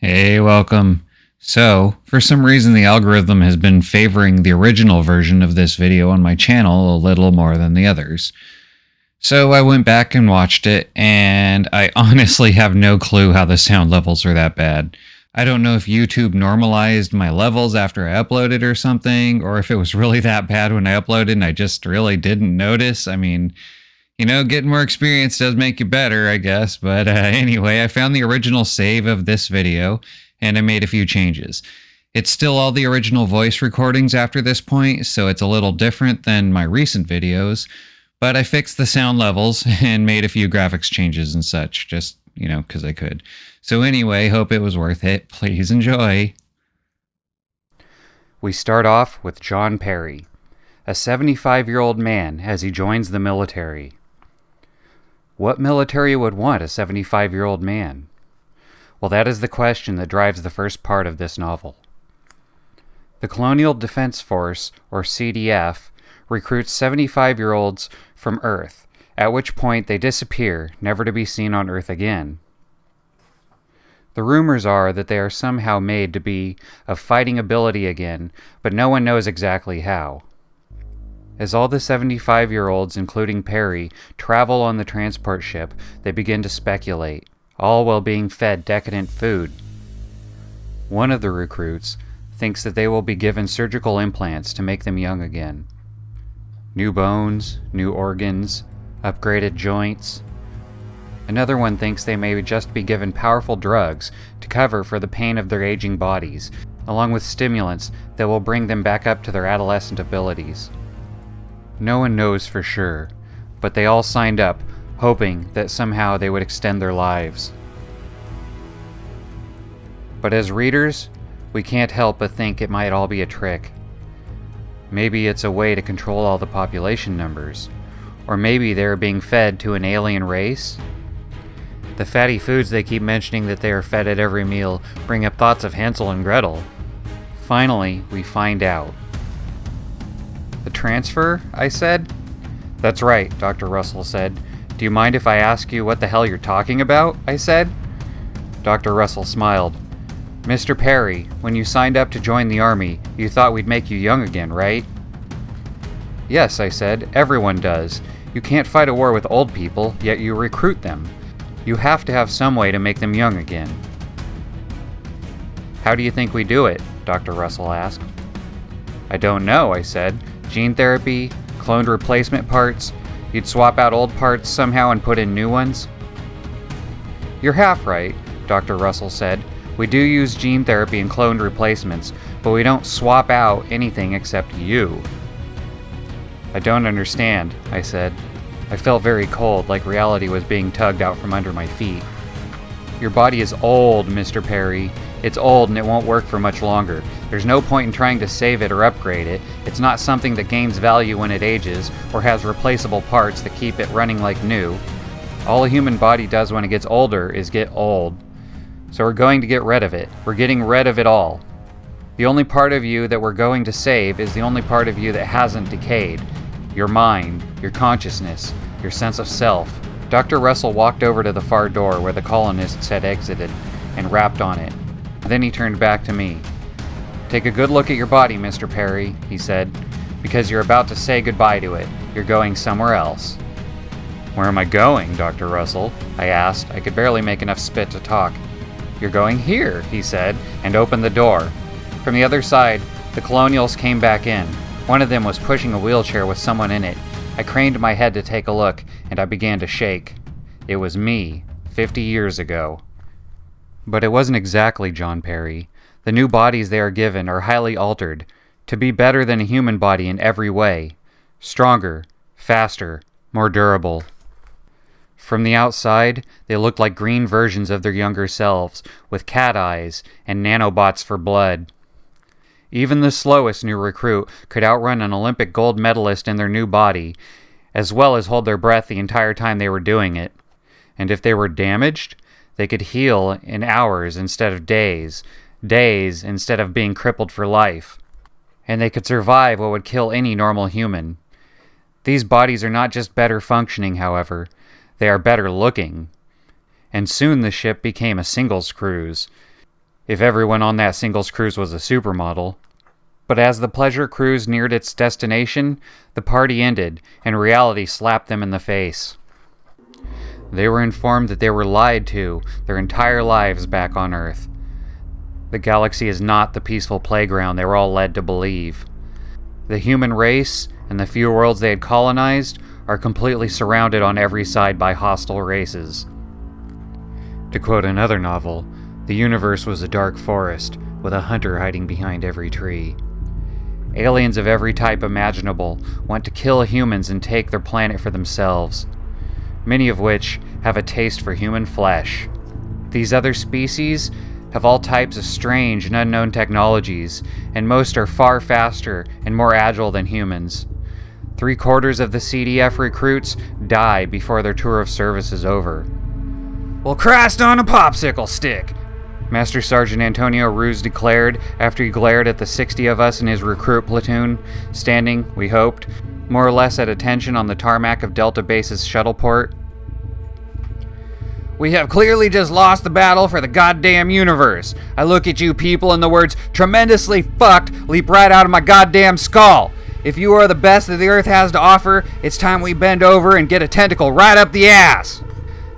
Hey, welcome. So, for some reason the algorithm has been favoring the original version of this video on my channel a little more than the others. So I went back and watched it, and I honestly have no clue how the sound levels are that bad. I don't know if YouTube normalized my levels after I uploaded or something, or if it was really that bad when I uploaded and I just really didn't notice. I mean, getting more experience does make you better, I guess. But anyway, I found the original save of this video, and I made a few changes. It's still all the original voice recordings after this point, so it's a little different than my recent videos. But I fixed the sound levels and made a few graphics changes and such, just, because I could. So anyway, hope it was worth it. Please enjoy. We start off with John Perry, a 75-year-old man as he joins the military. What military would want a 75-year-old man? Well, that is the question that drives the first part of this novel. The Colonial Defense Force, or CDF, recruits 75-year-olds from Earth, at which point they disappear, never to be seen on Earth again. The rumors are that they are somehow made to be of fighting ability again, but no one knows exactly how. As all the 75-year-olds, including Perry, travel on the transport ship, they begin to speculate, all while being fed decadent food. One of the recruits thinks that they will be given surgical implants to make them young again. New bones, new organs, upgraded joints. Another one thinks they may just be given powerful drugs to cover for the pain of their aging bodies, along with stimulants that will bring them back up to their adolescent abilities. No one knows for sure, but they all signed up, hoping that somehow they would extend their lives. But as readers, we can't help but think it might all be a trick. Maybe it's a way to control all the population numbers, or maybe they are being fed to an alien race. The fatty foods they keep mentioning that they are fed at every meal bring up thoughts of Hansel and Gretel. Finally, we find out. The transfer? I said. That's right, Dr. Russell said. Do you mind if I ask you what the hell you're talking about? I said. Dr. Russell smiled. Mr. Perry, when you signed up to join the army, you thought we'd make you young again, right? Yes, I said. Everyone does. You can't fight a war with old people, yet you recruit them. You have to have some way to make them young again. How do you think we do it? Dr. Russell asked. I don't know, I said. Gene therapy, cloned replacement parts. You'd swap out old parts somehow and put in new ones? You're half right, Dr. Russell said. We do use gene therapy and cloned replacements, but we don't swap out anything except you. I don't understand, I said. I felt very cold, like reality was being tugged out from under my feet. Your body is old, Mr. Perry. It's old and it won't work for much longer. There's no point in trying to save it or upgrade it. It's not something that gains value when it ages, or has replaceable parts that keep it running like new. All a human body does when it gets older is get old. So we're going to get rid of it. We're getting rid of it all. The only part of you that we're going to save is the only part of you that hasn't decayed. Your mind, your consciousness, your sense of self. Dr. Russell walked over to the far door where the colonists had exited and rapped on it. Then he turned back to me. Take a good look at your body, Mr. Perry, he said, because you're about to say goodbye to it. You're going somewhere else. Where am I going, Dr. Russell? I asked. I could barely make enough spit to talk. You're going here, he said, and opened the door. From the other side, the colonials came back in. One of them was pushing a wheelchair with someone in it. I craned my head to take a look, and I began to shake. It was me, 50 years ago. But it wasn't exactly John Perry. The new bodies they are given are highly altered, to be better than a human body in every way. Stronger, faster, more durable. From the outside, they looked like green versions of their younger selves, with cat eyes and nanobots for blood. Even the slowest new recruit could outrun an Olympic gold medalist in their new body, as well as hold their breath the entire time they were doing it. And if they were damaged, they could heal in hours instead of days, days instead of being crippled for life. And they could survive what would kill any normal human. These bodies are not just better functioning, however, they are better looking. And soon the ship became a singles cruise. if everyone on that singles cruise was a supermodel. But as the pleasure cruise neared its destination, the party ended, and reality slapped them in the face. They were informed that they were lied to their entire lives back on Earth. The galaxy is not the peaceful playground they were all led to believe. The human race and the few worlds they had colonized are completely surrounded on every side by hostile races. To quote another novel, the universe was a dark forest with a hunter hiding behind every tree. Aliens of every type imaginable want to kill humans and take their planet for themselves, many of which have a taste for human flesh. These other species have all types of strange and unknown technologies, and most are far faster and more agile than humans. 3/4 of the CDF recruits die before their tour of service is over. "Well, Christ on a popsicle stick!" Master Sergeant Antonio Ruse declared after he glared at the 60 of us in his recruit platoon, standing, we hoped, more or less at attention on the tarmac of Delta Base's shuttleport. "We have clearly just lost the battle for the goddamn universe. I look at you people and the words tremendously fucked leap right out of my goddamn skull. If you are the best that the Earth has to offer, it's time we bend over and get a tentacle right up the ass."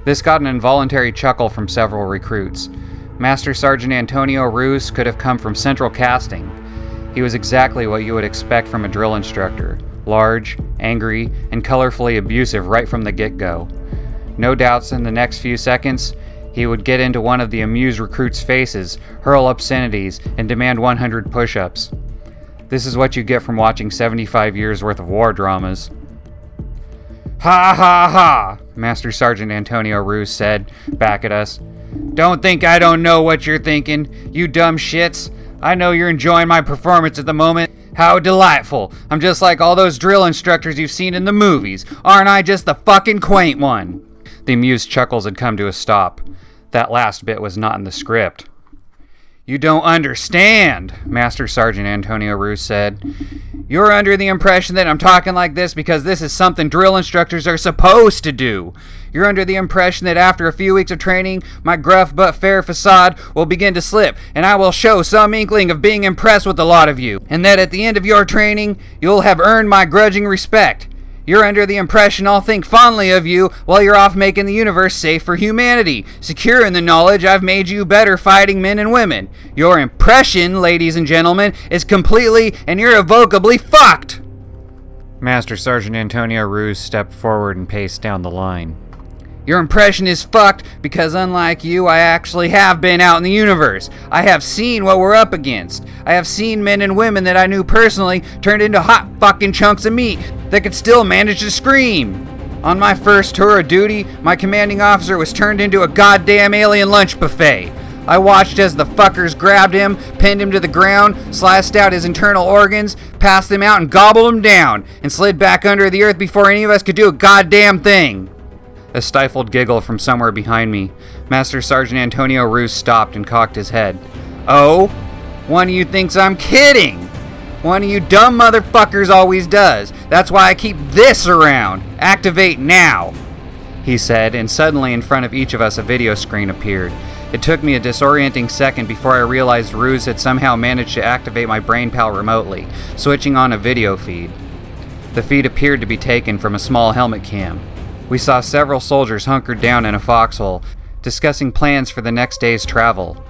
This got an involuntary chuckle from several recruits. Master Sergeant Antonio Ruse could have come from Central Casting. He was exactly what you would expect from a drill instructor. Large, angry, and colorfully abusive right from the get-go. No doubts in the next few seconds, he would get into one of the amused recruits' faces, hurl obscenities, and demand 100 push-ups. This is what you get from watching 75 years worth of war dramas. "Ha ha ha," Master Sergeant Antonio Ruse said, back at us. "Don't think I don't know what you're thinking, you dumb shits. I know you're enjoying my performance at the moment. How delightful. I'm just like all those drill instructors you've seen in the movies. Aren't I just the fucking quaint one?" The amused chuckles had come to a stop. That last bit was not in the script. "You don't understand," Master Sergeant Antonio Ruse said. "You're under the impression that I'm talking like this because this is something drill instructors are supposed to do. You're under the impression that after a few weeks of training, my gruff but fair facade will begin to slip, and I will show some inkling of being impressed with a lot of you, and that at the end of your training, you'll have earned my grudging respect. You're under the impression I'll think fondly of you while you're off making the universe safe for humanity, secure in the knowledge I've made you better fighting men and women. Your impression, ladies and gentlemen, is completely and irrevocably fucked." Master Sergeant Antonio Ruse stepped forward and paced down the line. "Your impression is fucked because unlike you, I actually have been out in the universe. I have seen what we're up against. I have seen men and women that I knew personally turned into hot fucking chunks of meat that could still manage to scream. On my first tour of duty, my commanding officer was turned into a goddamn alien lunch buffet. I watched as the fuckers grabbed him, pinned him to the ground, sliced out his internal organs, passed them out and gobbled him down, and slid back under the earth before any of us could do a goddamn thing." A stifled giggle from somewhere behind me. Master Sergeant Antonio Ruse stopped and cocked his head. "Oh? One of you thinks I'm kidding. One of you dumb motherfuckers always does. That's why I keep this around. Activate now," he said, and suddenly in front of each of us a video screen appeared. It took me a disorienting second before I realized Ruse had somehow managed to activate my brain pal remotely, switching on a video feed. The feed appeared to be taken from a small helmet cam. We saw several soldiers hunkered down in a foxhole, discussing plans for the next day's travel.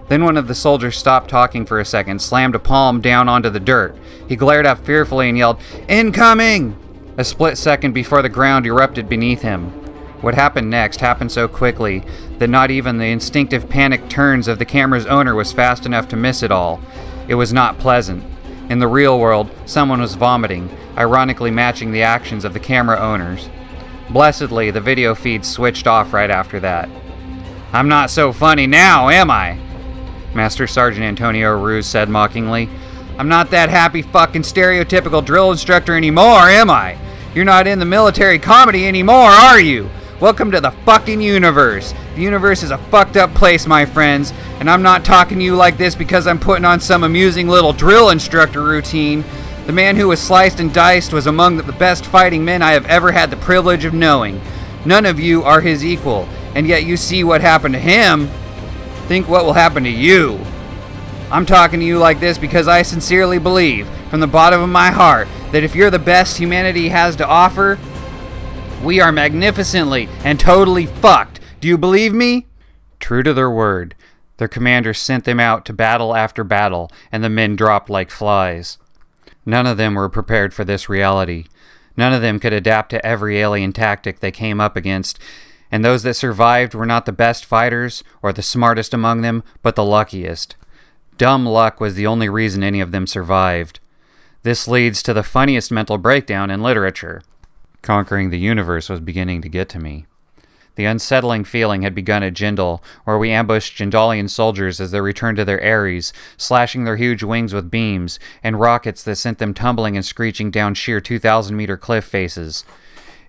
Then one of the soldiers stopped talking for a second, slammed a palm down onto the dirt. He glared up fearfully and yelled, "Incoming!" a split second before the ground erupted beneath him. What happened next happened so quickly that not even the instinctive panic turns of the camera's owner was fast enough to miss it all. It was not pleasant. In the real world, someone was vomiting, ironically matching the actions of the camera owners. Blessedly, the video feed switched off right after that. "I'm not so funny now, am I?" Master Sergeant Antonio Ruse said mockingly. "I'm not that happy fucking stereotypical drill instructor anymore, am I? You're not in the military comedy anymore, are you? Welcome to the fucking universe. The universe is a fucked up place, my friends, and I'm not talking to you like this because I'm putting on some amusing little drill instructor routine. The man who was sliced and diced was among the best fighting men I have ever had the privilege of knowing. None of you are his equal, and yet you see what happened to him. Think what will happen to you." I'm talking to you like this because I sincerely believe, from the bottom of my heart, that if you're the best humanity has to offer, we are magnificently and totally fucked. Do you believe me? True to their word, their commander sent them out to battle after battle, and the men dropped like flies. None of them were prepared for this reality. None of them could adapt to every alien tactic they came up against, and those that survived were not the best fighters or the smartest among them, but the luckiest. Dumb luck was the only reason any of them survived. This leads to the funniest mental breakdown in literature. Conquering the universe was beginning to get to me. The unsettling feeling had begun at Jindal, where we ambushed Jindalian soldiers as they returned to their eyries, slashing their huge wings with beams and rockets that sent them tumbling and screeching down sheer 2,000-meter cliff faces.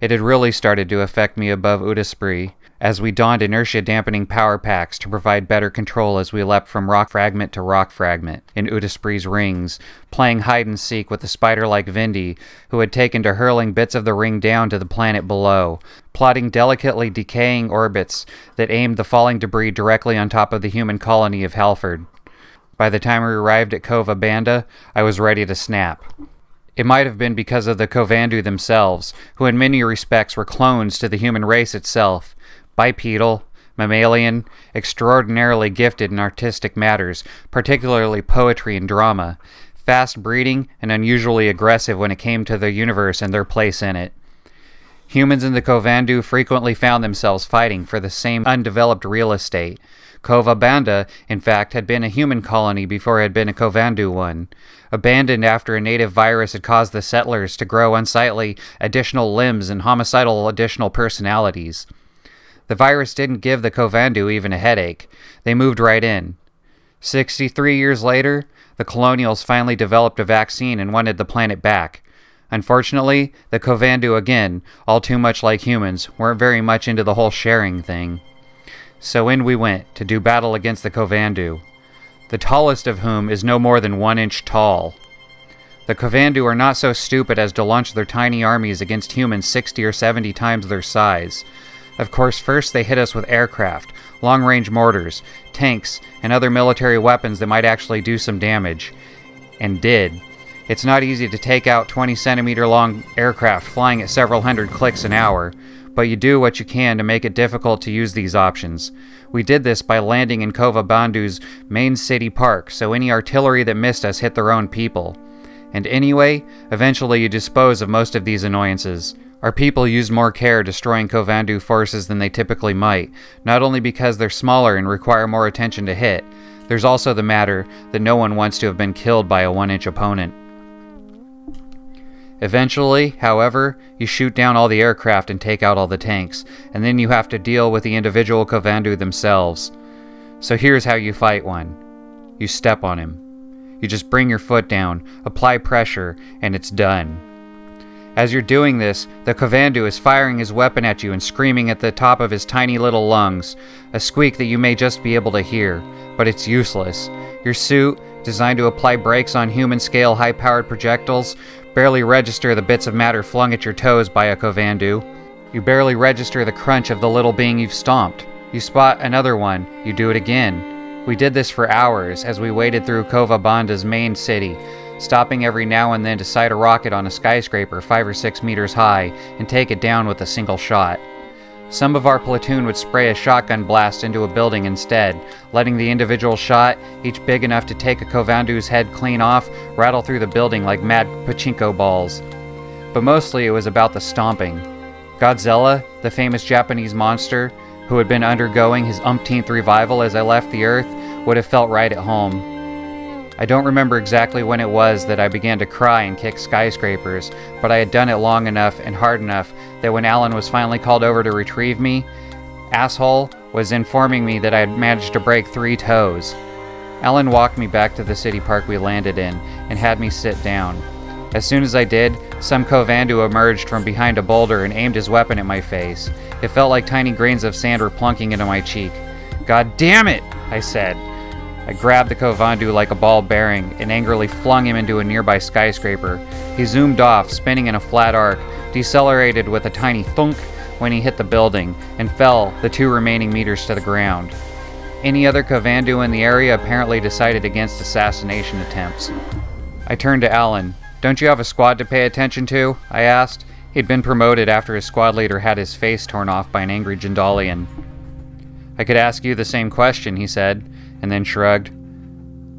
It had really started to affect me above Udaspree, as we donned inertia-dampening power packs to provide better control as we leapt from rock fragment to rock fragment in Udaspree's rings, playing hide-and-seek with the spider-like Vindy, who had taken to hurling bits of the ring down to the planet below, plotting delicately decaying orbits that aimed the falling debris directly on top of the human colony of Halford. By the time we arrived at Kova Banda, I was ready to snap. It might have been because of the Kovandu themselves, who in many respects were clones to the human race itself, bipedal, mammalian, extraordinarily gifted in artistic matters, particularly poetry and drama, fast breeding and unusually aggressive when it came to the universe and their place in it. Humans in the Kovandu frequently found themselves fighting for the same undeveloped real estate. Kova Banda, in fact, had been a human colony before it had been a Kovandu one, abandoned after a native virus had caused the settlers to grow unsightly additional limbs and homicidal additional personalities. The virus didn't give the Kovandu even a headache. They moved right in. 63 years later, the colonials finally developed a vaccine and wanted the planet back. Unfortunately, the Kovandu, again, all too much like humans, weren't very much into the whole sharing thing. So in we went to do battle against the Kovandu, the tallest of whom is no more than 1 inch tall. The Kovandu are not so stupid as to launch their tiny armies against humans 60 or 70 times their size. Of course, first they hit us with aircraft, long-range mortars, tanks, and other military weapons that might actually do some damage. And did. It's not easy to take out 20-centimeter-long aircraft flying at several hundred clicks an hour, but you do what you can to make it difficult to use these options. We did this by landing in Kova Bandu's main city park, so any artillery that missed us hit their own people. And anyway, eventually you dispose of most of these annoyances. Our people used more care destroying Kovandu forces than they typically might, not only because they're smaller and require more attention to hit. There's also the matter that no one wants to have been killed by a 1-inch opponent. Eventually, however, you shoot down all the aircraft and take out all the tanks, and then you have to deal with the individual Kovandu themselves. So here's how you fight one. You step on him. You just bring your foot down, apply pressure, and it's done. As you're doing this, the Kovandu is firing his weapon at you and screaming at the top of his tiny little lungs, a squeak that you may just be able to hear, but it's useless. Your suit, designed to apply brakes on human-scale high-powered projectiles, barely register the bits of matter flung at your toes by a Kovandu. You barely register the crunch of the little being you've stomped. You spot another one, you do it again. We did this for hours as we waded through Kova Banda's main city, stopping every now and then to sight a rocket on a skyscraper 5 or 6 meters high and take it down with a single shot. Some of our platoon would spray a shotgun blast into a building instead, letting the individual shot, each big enough to take a Kovandu's head clean off, rattle through the building like mad pachinko balls. But mostly it was about the stomping. Godzilla, the famous Japanese monster, who had been undergoing his umpteenth revival as I left the Earth, would have felt right at home. I don't remember exactly when it was that I began to cry and kick skyscrapers, but I had done it long enough and hard enough that when Alan was finally called over to retrieve me, Asshole was informing me that I had managed to break 3 toes. Alan walked me back to the city park we landed in and had me sit down. As soon as I did, some Kovandu emerged from behind a boulder and aimed his weapon at my face. It felt like tiny grains of sand were plunking into my cheek. "God damn it!" I said. I grabbed the Kovandu like a ball bearing and angrily flung him into a nearby skyscraper. He zoomed off, spinning in a flat arc, decelerated with a tiny thunk when he hit the building, and fell the 2 remaining meters to the ground. Any other Kovandu in the area apparently decided against assassination attempts. I turned to Alan. "Don't you have a squad to pay attention to?" I asked. He'd been promoted after his squad leader had his face torn off by an angry Jindalian. "I could ask you the same question," he said, and then shrugged.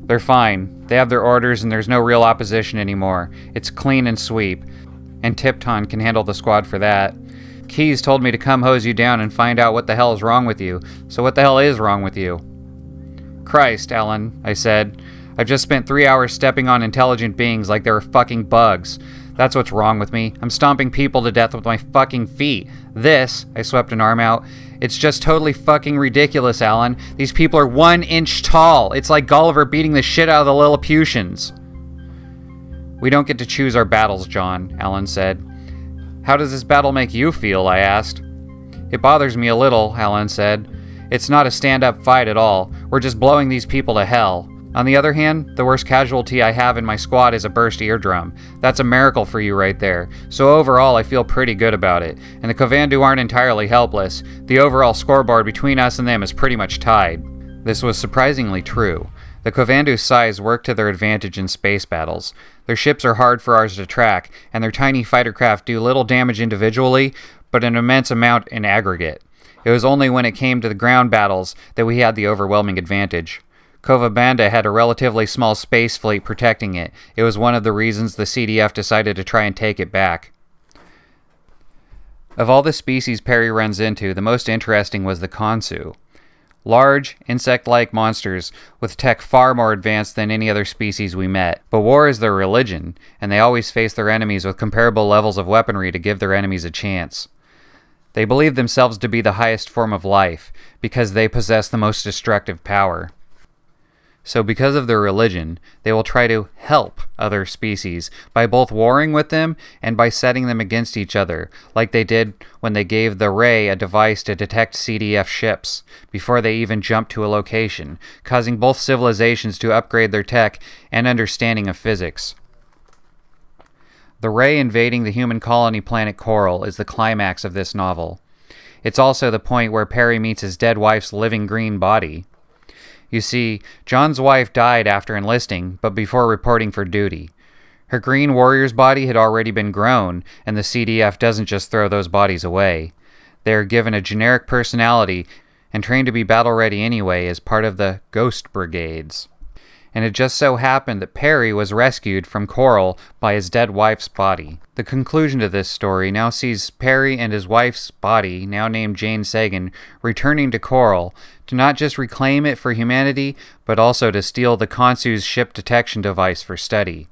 "They're fine. They have their orders and there's no real opposition anymore. It's clean and sweep. And Tipton can handle the squad for that. Keys told me to come hose you down and find out what the hell is wrong with you. So what the hell is wrong with you?" "Christ, Alan," I said. "I've just spent 3 hours stepping on intelligent beings like they were fucking bugs. That's what's wrong with me. I'm stomping people to death with my fucking feet. This," I swept an arm out, "it's just totally fucking ridiculous, Alan. These people are 1 inch tall. It's like Gulliver beating the shit out of the Lilliputians." "We don't get to choose our battles, John," Alan said. "How does this battle make you feel?" I asked. "It bothers me a little," Alan said. "It's not a stand-up fight at all. We're just blowing these people to hell. On the other hand, the worst casualty I have in my squad is a burst eardrum. That's a miracle for you right there. So overall, I feel pretty good about it. And the Kovandu aren't entirely helpless. The overall scoreboard between us and them is pretty much tied." This was surprisingly true. The Kovandu's size worked to their advantage in space battles. Their ships are hard for ours to track, and their tiny fighter craft do little damage individually, but an immense amount in aggregate. It was only when it came to the ground battles that we had the overwhelming advantage. Kovabanda had a relatively small space fleet protecting it. It was one of the reasons the CDF decided to try and take it back. Of all the species Perry runs into, the most interesting was the Khonsu. Large, insect-like monsters with tech far more advanced than any other species we met. But war is their religion, and they always face their enemies with comparable levels of weaponry to give their enemies a chance. They believe themselves to be the highest form of life, because they possess the most destructive power. So because of their religion, they will try to help other species by both warring with them and by setting them against each other, like they did when they gave the Ray a device to detect CDF ships before they even jumped to a location, causing both civilizations to upgrade their tech and understanding of physics. The Ray invading the human colony planet Coral is the climax of this novel. It's also the point where Perry meets his dead wife's living green body. You see, John's wife died after enlisting, but before reporting for duty. Her Green Warrior's body had already been grown, and the CDF doesn't just throw those bodies away. They are given a generic personality and trained to be battle-ready anyway as part of the Ghost Brigades. And it just so happened that Perry was rescued from Coral by his dead wife's body. The conclusion to this story now sees Perry and his wife's body, now named Jane Sagan, returning to Coral to not just reclaim it for humanity, but also to steal the Khonsu's ship detection device for study.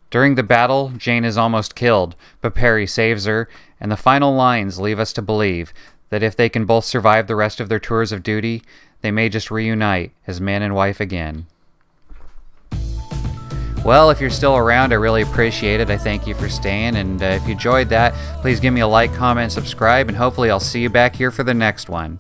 During the battle, Jane is almost killed, but Perry saves her, and the final lines leave us to believe that if they can both survive the rest of their tours of duty, they may just reunite as man and wife again. Well, if you're still around, I really appreciate it. I thank you for staying, and if you enjoyed that, please give me a like, comment, subscribe, and hopefully I'll see you back here for the next one.